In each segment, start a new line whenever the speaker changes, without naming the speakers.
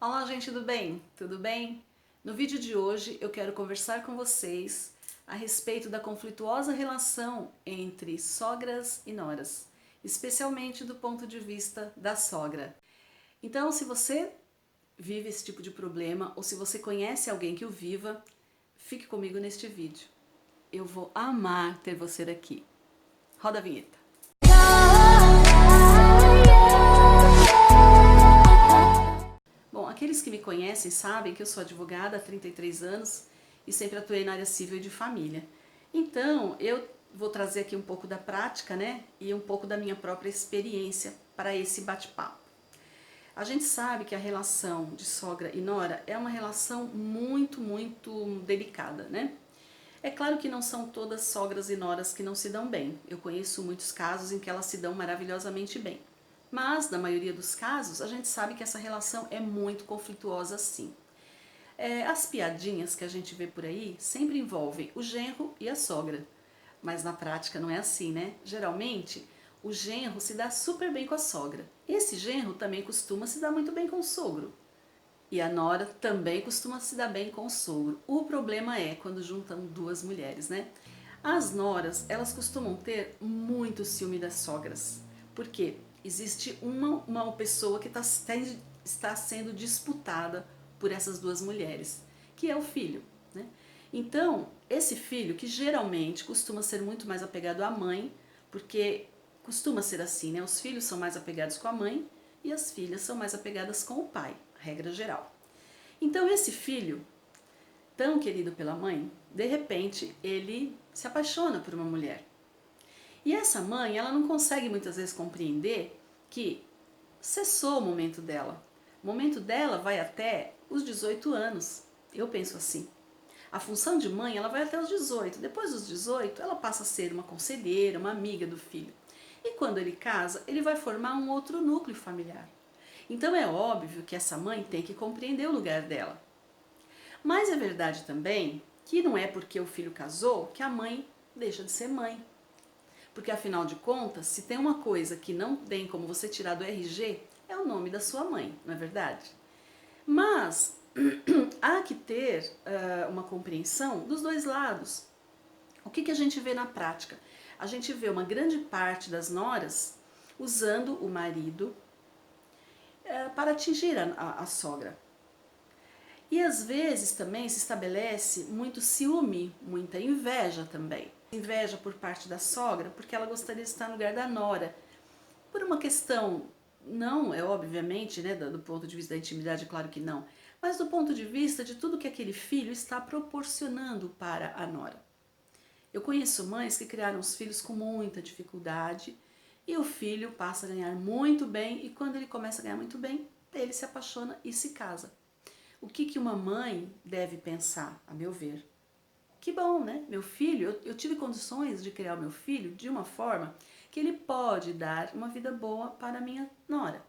Olá, gente do bem, tudo bem? No vídeo de hoje eu quero conversar com vocês a respeito da conflituosa relação entre sogras e noras, especialmente do ponto de vista da sogra. Então, se você vive esse tipo de problema ou se você conhece alguém que o viva, fique comigo neste vídeo. Eu vou amar ter você aqui. Roda a vinheta. Bom, aqueles que me conhecem sabem que eu sou advogada há 33 anos e sempre atuei na área civil e de família. Então, eu vou trazer aqui um pouco da prática, né, e um pouco da minha própria experiência para esse bate-papo. A gente sabe que a relação de sogra e nora é uma relação muito delicada, né? É claro que não são todas sogras e noras que não se dão bem. Eu conheço muitos casos em que elas se dão maravilhosamente bem. Mas, na maioria dos casos, a gente sabe que essa relação é muito conflituosa sim. As piadinhas que a gente vê por aí sempre envolvem o genro e a sogra. Mas na prática não é assim, né? Geralmente, o genro se dá super bem com a sogra. Esse genro também costuma se dar muito bem com o sogro. E a nora também costuma se dar bem com o sogro. O problema é quando juntam duas mulheres, né? As noras, elas costumam ter muito ciúme das sogras. Por quê? Existe uma pessoa que está sendo disputada por essas duas mulheres, que é o filho, né? Então, esse filho, que geralmente costuma ser muito mais apegado à mãe, porque costuma ser assim, né? Os filhos são mais apegados com a mãe e as filhas são mais apegadas com o pai, regra geral. Então, esse filho, tão querido pela mãe, de repente ele se apaixona por uma mulher. E essa mãe, ela não consegue muitas vezes compreender que cessou o momento dela. O momento dela vai até os 18 anos. Eu penso assim. A função de mãe, ela vai até os 18. Depois dos 18, ela passa a ser uma conselheira, uma amiga do filho. E quando ele casa, ele vai formar um outro núcleo familiar. Então é óbvio que essa mãe tem que compreender o lugar dela. Mas é verdade também que não é porque o filho casou que a mãe deixa de ser mãe. Porque afinal de contas, se tem uma coisa que não tem como você tirar do RG, é o nome da sua mãe, não é verdade? Mas há que ter uma compreensão dos dois lados. O que a gente vê na prática? A gente vê uma grande parte das noras usando o marido para atingir a sogra. E às vezes também se estabelece muito ciúme, muita inveja também. Inveja por parte da sogra, porque ela gostaria de estar no lugar da nora. Por uma questão, não é obviamente, né, do ponto de vista da intimidade, claro que não, mas do ponto de vista de tudo que aquele filho está proporcionando para a nora. Eu conheço mães que criaram os filhos com muita dificuldade e o filho passa a ganhar muito bem e quando ele começa a ganhar muito bem, ele se apaixona e se casa. O que uma mãe deve pensar, a meu ver? Que bom, né? Meu filho, eu tive condições de criar o meu filho de uma forma que ele pode dar uma vida boa para a minha nora.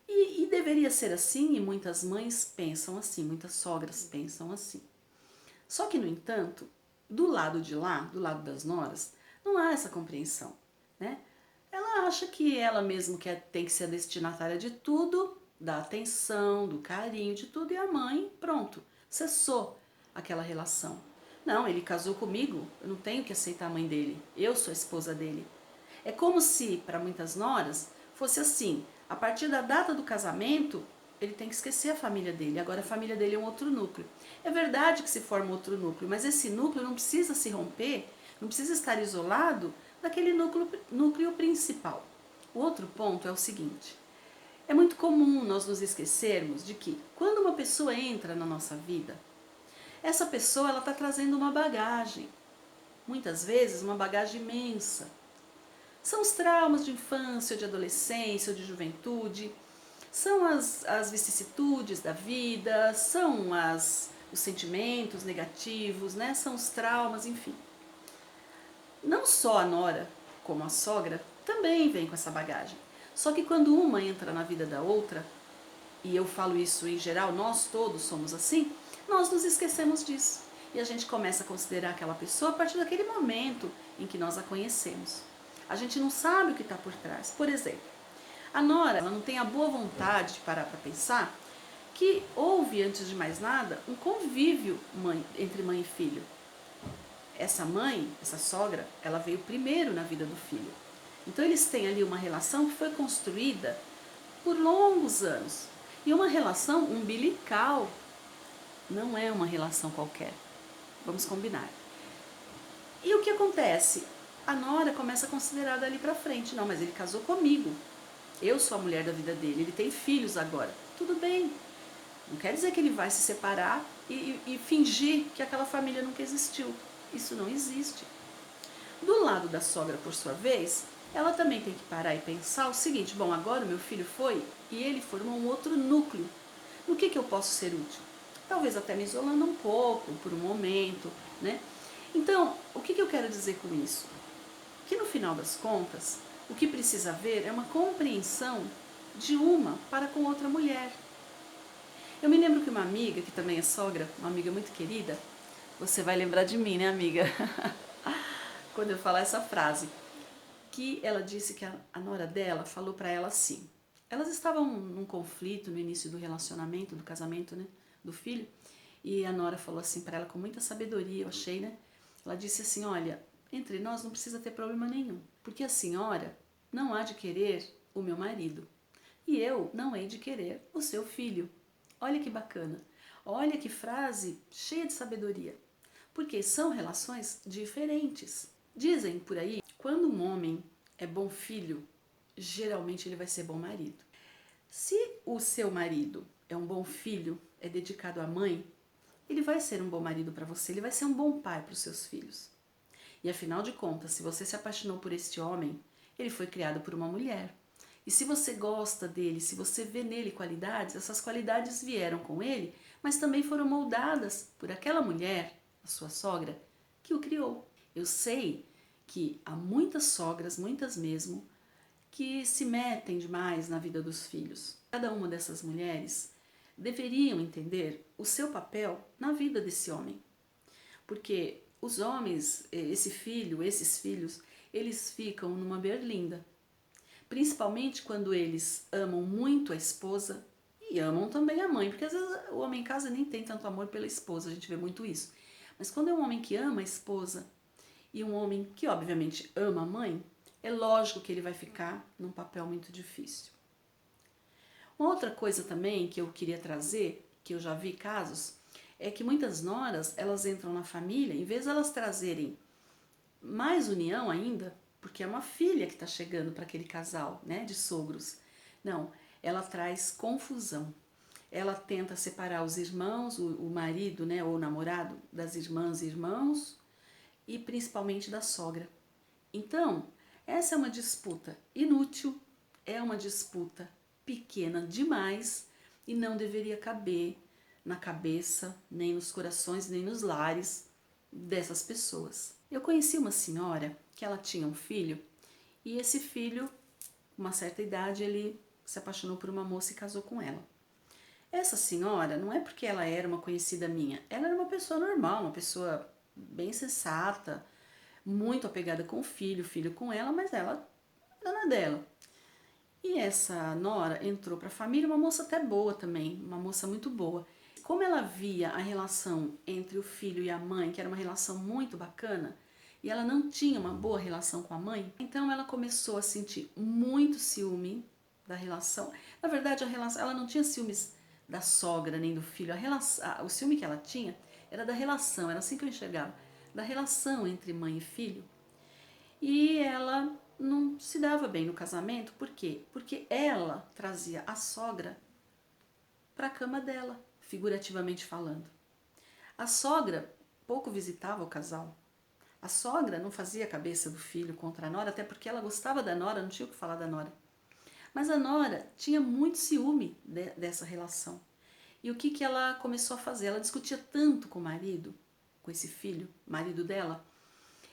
E deveria ser assim, e muitas mães pensam assim, muitas sogras pensam assim. Só que, no entanto, do lado de lá, do lado das noras, não há essa compreensão, né? Ela acha que ela mesma tem que ser a destinatária de tudo, da atenção, do carinho, de tudo, e a mãe, pronto, cessou aquela relação. Não, ele casou comigo, eu não tenho que aceitar a mãe dele, eu sou a esposa dele. É como se, para muitas noras, fosse assim, a partir da data do casamento, ele tem que esquecer a família dele, agora a família dele é um outro núcleo. É verdade que se forma outro núcleo, mas esse núcleo não precisa se romper, não precisa estar isolado daquele núcleo principal. O outro ponto é o seguinte, é muito comum nós nos esquecermos de que quando uma pessoa entra na nossa vida, essa pessoa ela está trazendo uma bagagem, muitas vezes uma bagagem imensa. São os traumas de infância, ou de adolescência, ou de juventude, são as vicissitudes da vida, são os sentimentos negativos, né? São os traumas, enfim. Não só a nora, como a sogra, também vem com essa bagagem. Só que quando uma entra na vida da outra, e eu falo isso em geral, nós todos somos assim, nós nos esquecemos disso. E a gente começa a considerar aquela pessoa a partir daquele momento em que nós a conhecemos. A gente não sabe o que está por trás. Por exemplo, a nora ela não tem a boa vontade de parar para pensar que houve, antes de mais nada, um convívio entre mãe e filho. Essa mãe, essa sogra, ela veio primeiro na vida do filho. Então eles têm ali uma relação que foi construída por longos anos. E uma relação umbilical, não é uma relação qualquer. Vamos combinar. E o que acontece? A nora começa a considerar dali pra frente. Não, mas ele casou comigo. Eu sou a mulher da vida dele. Ele tem filhos agora. Tudo bem. Não quer dizer que ele vai se separar e fingir que aquela família nunca existiu. Isso não existe. Do lado da sogra, por sua vez, ela também tem que parar e pensar o seguinte: bom, agora o meu filho foi e ele formou um outro núcleo. No que eu posso ser útil? Talvez até me isolando um pouco, por um momento, né? Então, o que eu quero dizer com isso? Que no final das contas, o que precisa haver é uma compreensão de uma para com outra mulher. Eu me lembro que uma amiga, que também é sogra, uma amiga muito querida, você vai lembrar de mim, né, amiga? Quando eu falar essa frase, que ela disse que a nora dela falou para ela assim. Elas estavam num conflito no início do relacionamento, do casamento, né, do filho, e a nora falou assim para ela com muita sabedoria, eu achei, né? Ela disse assim: olha, entre nós não precisa ter problema nenhum, porque a senhora não há de querer o meu marido e eu não hei de querer o seu filho. Olha que bacana, olha que frase cheia de sabedoria, porque são relações diferentes. Dizem por aí, quando um homem é bom filho, geralmente ele vai ser bom marido. Se o seu marido é um bom filho, é dedicado à mãe, ele vai ser um bom marido para você, ele vai ser um bom pai para os seus filhos. E afinal de contas, se você se apaixonou por este homem, ele foi criado por uma mulher. E se você gosta dele, se você vê nele qualidades, essas qualidades vieram com ele, mas também foram moldadas por aquela mulher, a sua sogra, que o criou. Eu sei que há muitas sogras, muitas mesmo, que se metem demais na vida dos filhos. Cada uma dessas mulheres deveriam entender o seu papel na vida desse homem. Porque os homens, esses filhos, eles ficam numa berlinda. Principalmente quando eles amam muito a esposa e amam também a mãe, porque às vezes o homem em casa nem tem tanto amor pela esposa, a gente vê muito isso. Mas quando é um homem que ama a esposa e um homem que obviamente ama a mãe, é lógico que ele vai ficar num papel muito difícil. Uma outra coisa também que eu queria trazer, que eu já vi casos, é que muitas noras, elas entram na família, em vez de elas trazerem mais união ainda, porque é uma filha que está chegando para aquele casal, né, de sogros. Não, ela traz confusão. Ela tenta separar os irmãos, o marido, né, ou o namorado das irmãs e irmãos, e principalmente da sogra. Então, essa é uma disputa inútil, é uma disputa pequena demais e não deveria caber na cabeça, nem nos corações, nem nos lares dessas pessoas. Eu conheci uma senhora que ela tinha um filho e esse filho, com uma certa idade, ele se apaixonou por uma moça e casou com ela. Essa senhora, não é porque ela era uma conhecida minha, ela era uma pessoa normal, uma pessoa bem sensata, muito apegada com o filho com ela, mas ela dona dela. E essa nora entrou para a família, uma moça até boa também, uma moça muito boa. Como ela via a relação entre o filho e a mãe, que era uma relação muito bacana, e ela não tinha uma boa relação com a mãe, então ela começou a sentir muito ciúme da relação. Na verdade, a relação, ela não tinha ciúmes da sogra nem do filho. O ciúme que ela tinha era da relação, era assim que eu enxergava, da relação entre mãe e filho. E ela não se dava bem no casamento, por quê? Porque ela trazia a sogra para a cama dela, figurativamente falando. A sogra pouco visitava o casal. A sogra não fazia a cabeça do filho contra a nora, até porque ela gostava da nora, não tinha o que falar da nora. Mas a nora tinha muito ciúme dessa relação. E o que ela começou a fazer? Ela discutia tanto com o marido, com esse filho, marido dela,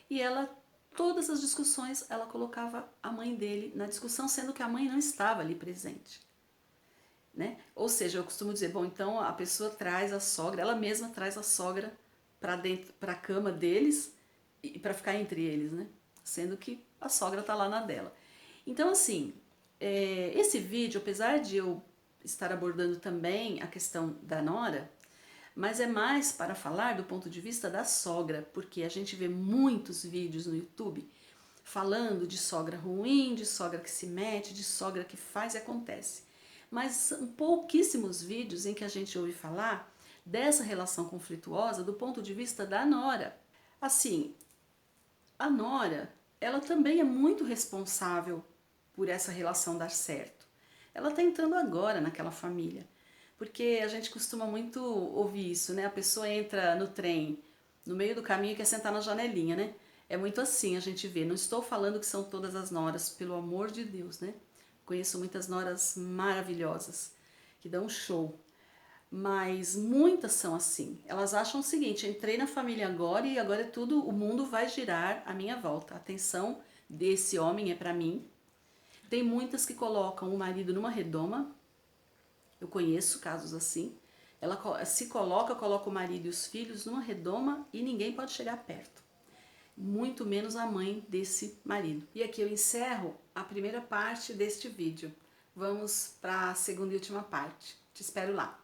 e ela, todas as discussões, ela colocava a mãe dele na discussão, sendo que a mãe não estava ali presente. Né? Ou seja, eu costumo dizer, bom, então a pessoa traz a sogra, ela mesma traz a sogra para dentro, para a cama deles e para ficar entre eles, né? Sendo que a sogra tá lá na dela. Então, assim, esse vídeo, apesar de eu estar abordando também a questão da nora, mas é mais para falar do ponto de vista da sogra, porque a gente vê muitos vídeos no YouTube falando de sogra ruim, de sogra que se mete, de sogra que faz e acontece. Mas são pouquíssimos vídeos em que a gente ouve falar dessa relação conflituosa do ponto de vista da nora. Assim, a nora, ela também é muito responsável por essa relação dar certo. Ela está entrando agora naquela família, porque a gente costuma muito ouvir isso, né? A pessoa entra no trem, no meio do caminho e quer sentar na janelinha, né? É muito assim a gente vê. Não estou falando que são todas as noras, pelo amor de Deus, né? Conheço muitas noras maravilhosas que dão show, mas muitas são assim. Elas acham o seguinte: entrei na família agora e agora é tudo, o mundo vai girar à minha volta. A atenção desse homem é para mim. Tem muitas que colocam o marido numa redoma. Eu conheço casos assim. Ela se coloca o marido e os filhos numa redoma e ninguém pode chegar perto. Muito menos a mãe desse marido. E aqui eu encerro a primeira parte deste vídeo. Vamos para a segunda e última parte. Te espero lá.